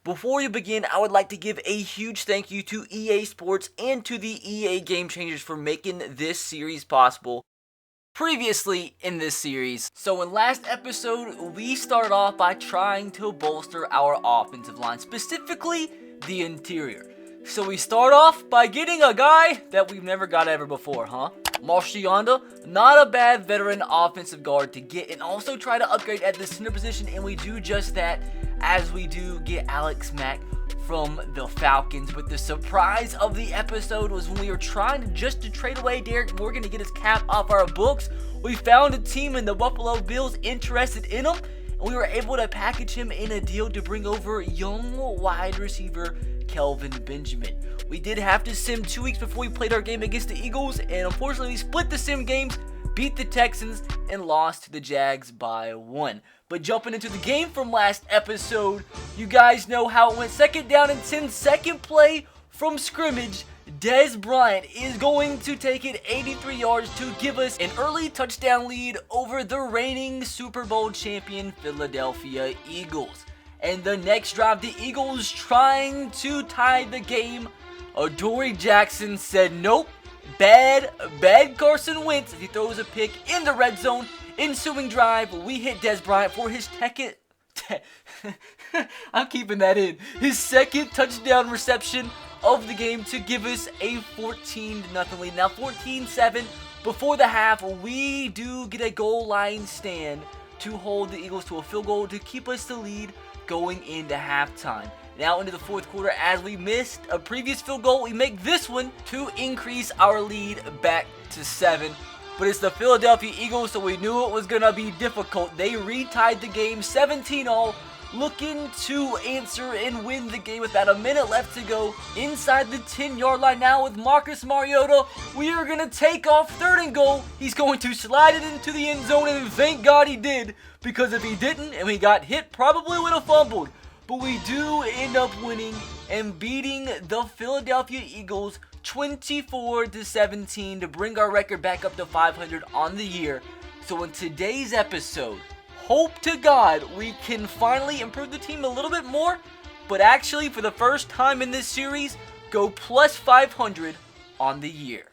Before we begin, I would like to give a huge thank you to EA Sports and to the EA Game Changers for making this series possible. Previously in this series, so in last episode, we started off by trying to bolster our offensive line, specifically the interior. So we start off by getting a guy that we've never got ever before, Marshionda, not a bad veteran offensive guard to get, and also try to upgrade at the center position, and we do just that as we do get Alex Mack from the Falcons. But the surprise of the episode was when we were trying to trade away Derek Morgan to get his cap off our books, we found a team in the Buffalo Bills interested in him, and we were able to package him in a deal to bring over young wide receiver Kelvin Benjamin. We did have to sim 2 weeks before we played our game against the Eagles, and unfortunately we split the sim games, beat the Texans, and lost to the Jags by 1. But jumping into the game from last episode, you guys know how it went. 2nd down and 10, second play from scrimmage. Dez Bryant is going to take it 83 yards to give us an early touchdown lead over the reigning Super Bowl champion Philadelphia Eagles. And the next drive, the Eagles trying to tie the game. Adoree Jackson said nope. Bad Carson Wentz as he throws a pick in the red zone. Ensuing drive, we hit Dez Bryant for his second I'm keeping that in. His second touchdown reception of the game to give us a 14-0 lead. Now 14-7 before the half, we do get a goal line stand to hold the Eagles to a field goal to keep us the lead going into halftime. Now into the fourth quarter, as we missed a previous field goal, we make this one to increase our lead back to 7. But it's the Philadelphia Eagles, so we knew it was going to be difficult. They retied the game 17-all, looking to answer and win the game with about a minute left to go inside the 10-yard line. Now with Marcus Mariota, we are going to take off 3rd and goal. He's going to slide it into the end zone, and thank God he did, because if he didn't and we got hit, probably would have fumbled. But we do end up winning and beating the Philadelphia Eagles 24-17 to bring our record back up to 500 on the year. So in today's episode, hope to God we can finally improve the team a little bit more, but actually for the first time in this series, go plus 500 on the year.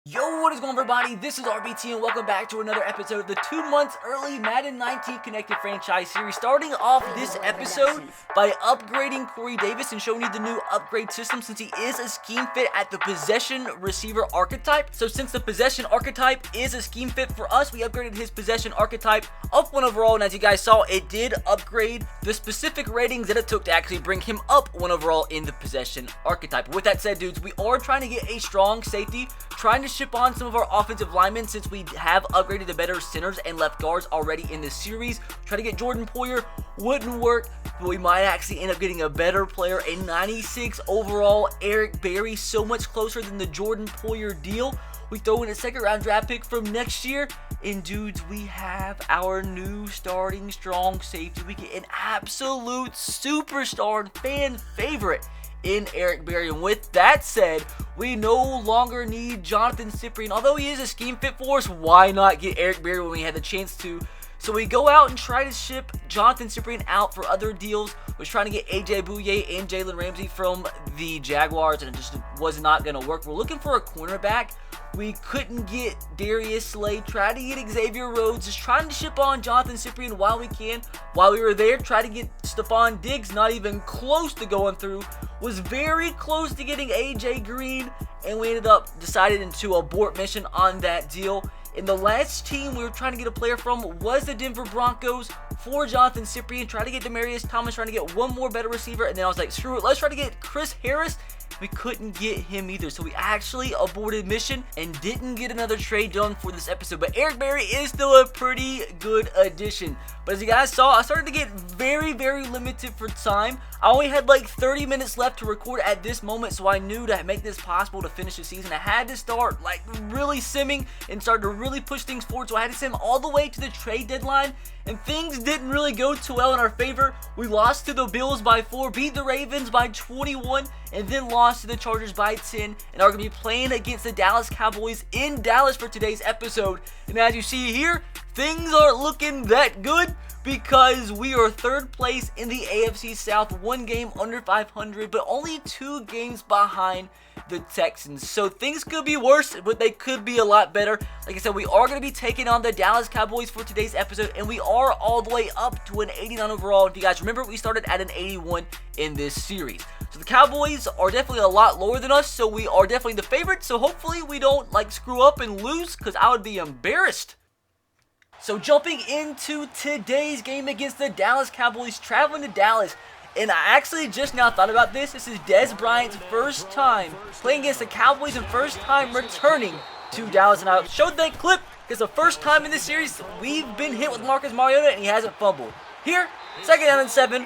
Yo, what is going on, everybody? This is RBT, and welcome back to another episode of the 2 months early Madden 19 Connected Franchise Series. Starting off this episode by upgrading Corey Davis and showing you the new upgrade system, since he is a scheme fit at the possession receiver archetype. So since the possession archetype is a scheme fit for us, we upgraded his possession archetype up 1 overall, and as you guys saw, it did upgrade the specific ratings that it took to actually bring him up 1 overall in the possession archetype. With that said, dudes, we are trying to get a strong safety, trying to ship on some of our offensive linemen since we have upgraded to better centers and left guards already in this series. Try to get Jordan Poyer, wouldn't work, but we might actually end up getting a better player. A 96 overall Eric Berry, so much closer than the Jordan Poyer deal. We throw in a 2nd round draft pick from next year, and dudes, we have our new starting strong safety. We get an absolute superstar and fan favorite in Eric Berry. And with that said, we no longer need Jonathan Cyprien. Although he is a scheme fit for us, why not get Eric Berry when we had the chance to? So we go out and try to ship Jonathan Cyprien out for other deals. Was trying to get AJ Bouye and Jalen Ramsey from the Jaguars, and it just was not going to work. We're looking for a cornerback. We couldn't get Darius Slade. Tried to get Xavier Rhodes. Just trying to ship on Jonathan Cyprien while we can. While we were there, tried to get Stephon Diggs. Not even close to going through. Was very close to getting AJ Green, and we ended up deciding to abort mission on that deal. And the last team we were trying to get a player from was the Denver Broncos for Jonathan Cyprien. Trying to get Demaryius Thomas, trying to get one more better receiver, and then I was like, screw it, let's try to get Chris Harris. We couldn't get him either, so we actually aborted mission and didn't get another trade done for this episode. But Eric Berry is still a pretty good addition. But as you guys saw, I started to get very limited for time. I only had like 30 minutes left to record at this moment, so I knew to make this possible to finish the season, I had to start like really simming and start to really push things forward. So I had to sim all the way to the trade deadline, and things didn't really go too well in our favor. We lost to the Bills by 4, beat the Ravens by 21, and then lost to the Chargers by 10, and are going to be playing against the Dallas Cowboys in Dallas for today's episode. And as you see here, things aren't looking that good. because we are third place in the AFC South, one game under 500, but only 2 games behind the Texans. So things could be worse, but they could be a lot better. Like I said, we are going to be taking on the Dallas Cowboys for today's episode, and we are all the way up to an 89 overall. If you guys remember, we started at an 81 in this series. So the Cowboys are definitely a lot lower than us, so we are definitely the favorite. So hopefully we don't screw up and lose, because I would be embarrassed. So jumping into today's game against the Dallas Cowboys, traveling to Dallas. And I actually just now thought about this. This is Dez Bryant's first time playing against the Cowboys and first time returning to Dallas. And I showed that clip because the first time in this series we've been hit with Marcus Mariota and he hasn't fumbled. Here, 2nd down and 7,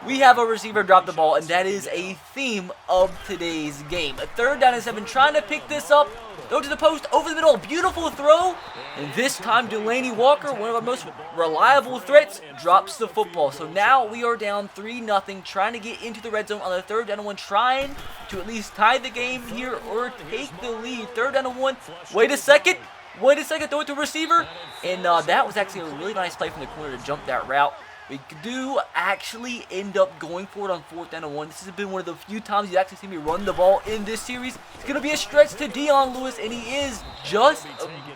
we have a receiver drop the ball, and that is a theme of today's game. A 3rd down and 7, trying to pick this up. Throw to the post, over the middle, beautiful throw. And this time, Delaney Walker, one of our most reliable threats, drops the football. So now we are down 3-0, trying to get into the red zone on the 3rd down and 1, trying to at least tie the game here or take the lead. 3rd down and 1, wait a second, throw it to receiver. And that was actually a really nice play from the corner to jump that route. We do actually end up going for it on 4th down and 1. This has been one of the few times you actually see me run the ball in this series. It's going to be a stretch to Dion Lewis, and he is just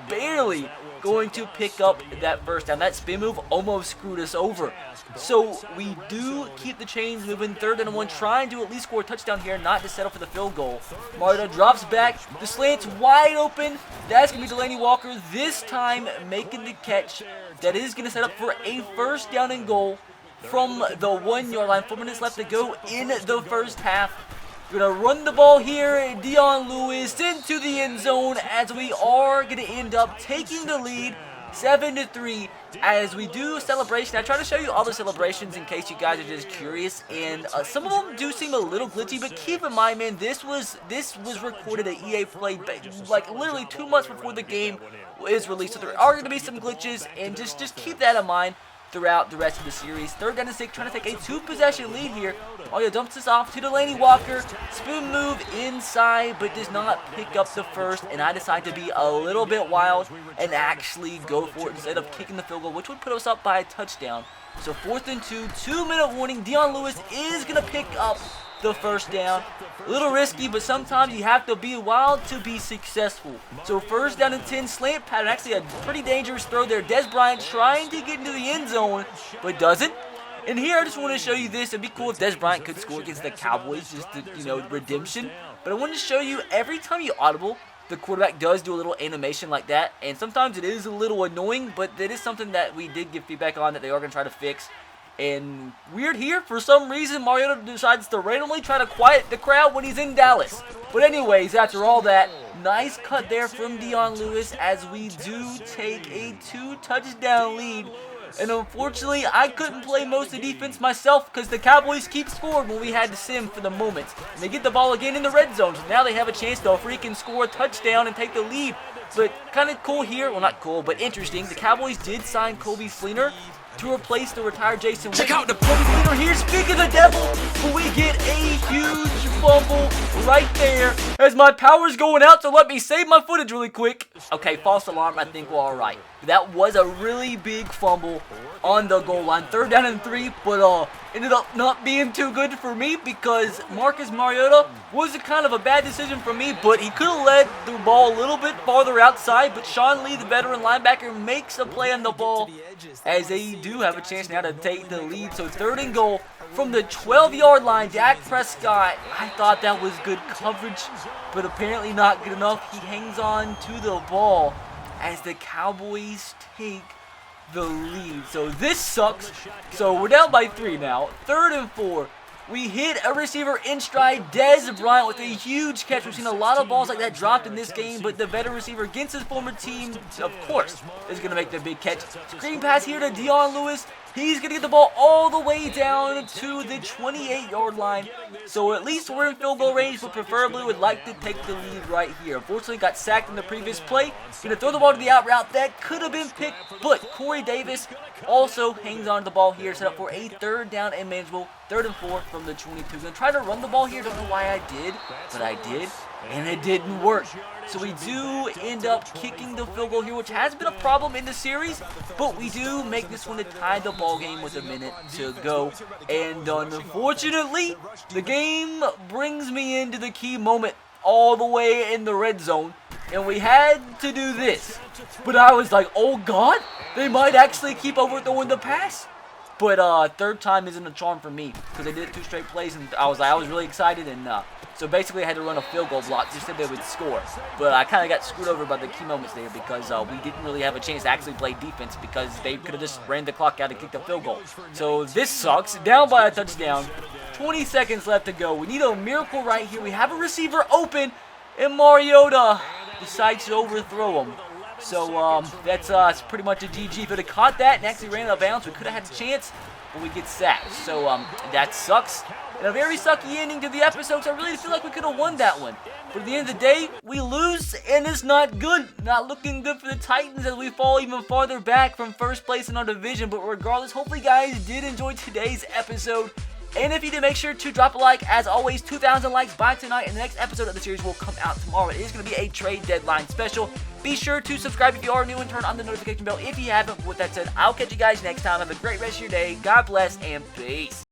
barely going to pick up that first down. That spin move almost screwed us over. So we do keep the chains moving. 3rd down and 1, trying to at least score a touchdown here, not to settle for the field goal. Mariota drops back. The slant's wide open. That's going to be Delaney Walker this time making the catch. That is going to set up for a 1st down and goal from the 1-yard line. 4 minutes left to go in the first half. We're going to run the ball here. Dion Lewis into the end zone as we are going to end up taking the lead 7-3 as we do celebration. I try to show you all the celebrations in case you guys are just curious, and some of them do seem a little glitchy, but keep in mind, man, this was recorded at EA Play like literally 2 months before the game is released, so there are going to be some glitches, and just keep that in mind throughout the rest of the series. 3rd down and 6, trying to take a 2-possession lead here. Mario dumps this off to Delaney Walker. Spoon move inside, but does not pick up the first. And I decide to be a little bit wild and actually go for it instead of kicking the field goal, which would put us up by a touchdown. So 4th and 2, 2-minute warning. Dion Lewis is going to pick up the first down. A little risky, but sometimes you have to be wild to be successful. So 1st down and 10, slant pattern. Actually a pretty dangerous throw there. Dez Bryant trying to get into the end zone, but doesn't. And here I just want to show you this. It'd be cool if Dez Bryant could score against the Cowboys, just to, redemption. But I wanted to show you every time you audible, the quarterback does do a little animation like that. And sometimes it is a little annoying, but it is something that we did give feedback on that they are going to try to fix. And weird here, for some reason, Mariota decides to randomly try to quiet the crowd when he's in Dallas. But anyways, after all that, nice cut there from Dion Lewis as we do take a 2-touchdown lead. And unfortunately, I couldn't play most of the defense myself because the Cowboys keep scoring when we had to sim for the moment. And they get the ball again in the red zone, so now they have a chance to freaking score a touchdown and take the lead. But kind of cool here, well not cool, but interesting, the Cowboys did sign Kobe Fleener to replace the retired Jason Witten. Check out the Kobe Fleener here, speaking of the devil, but we get a huge fumble right there as my power's going out, so let me save my footage really quick. Okay, false alarm, I think we're alright. That was a really big fumble on the goal line. 3rd down and 3, but ended up not being too good for me because Marcus Mariota was kind of a bad decision for me, but he could have led the ball a little bit farther outside, but Sean Lee, the veteran linebacker, makes a play on the ball as they do have a chance now to take the lead. So 3rd and goal from the 12-yard line. Dak Prescott, I thought that was good coverage, but apparently not good enough. He hangs on to the ball as the Cowboys take the lead. So this sucks. So we're down by 3 now. 3rd and 4. We hit a receiver in stride, Dez Bryant, with a huge catch. We've seen a lot of balls like that dropped in this game, but the veteran receiver against his former team, of course, is going to make the big catch. Screen pass here to Dion Lewis. He's going to get the ball all the way down to the 28-yard line. So at least we're in field goal range, but preferably would like to take the lead right here. Unfortunately, got sacked in the previous play. Going to throw the ball to the out route. That could have been picked, but Corey Davis also hangs on to the ball here, set up for a 3rd down and manageable. 3rd and 4 from the 22. Going to try to run the ball here. Don't know why I did, but I did. and it didn't work. So we do end up kicking the field goal here, which has been a problem in the series, but we do make this one to tie the ball game with a minute to go. And unfortunately, the game brings me into the key moment all the way in the red zone, and we had to do this. But I was like, oh God, they might actually keep overthrowing the pass. But third time isn't a charm for me, because they did it 2 straight plays, and I was really excited, and so basically I had to run a field goal block just so they would score. But I kind of got screwed over by the key moments there, because we didn't really have a chance to actually play defense, because they could have just ran the clock out and kicked the field goal. So this sucks. Down by a touchdown. 20 seconds left to go. We need a miracle right here. We have a receiver open, and Mariota decides to overthrow him. So that's pretty much a GG. If it had caught that and actually ran out of bounds, we could have had a chance, but we get sacked. So that sucks. And a very sucky ending to the episode, so I really feel like we could have won that one. But at the end of the day, we lose, and it's not good. Not looking good for the Titans as we fall even farther back from first place in our division. But regardless, hopefully you guys did enjoy today's episode. And if you did, make sure to drop a like. As always, 2,000 likes by tonight, and the next episode of the series will come out tomorrow. It is going to be a trade deadline special. Be sure to subscribe if you are new and turn on the notification bell if you haven't. With that said, I'll catch you guys next time. Have a great rest of your day. God bless and peace.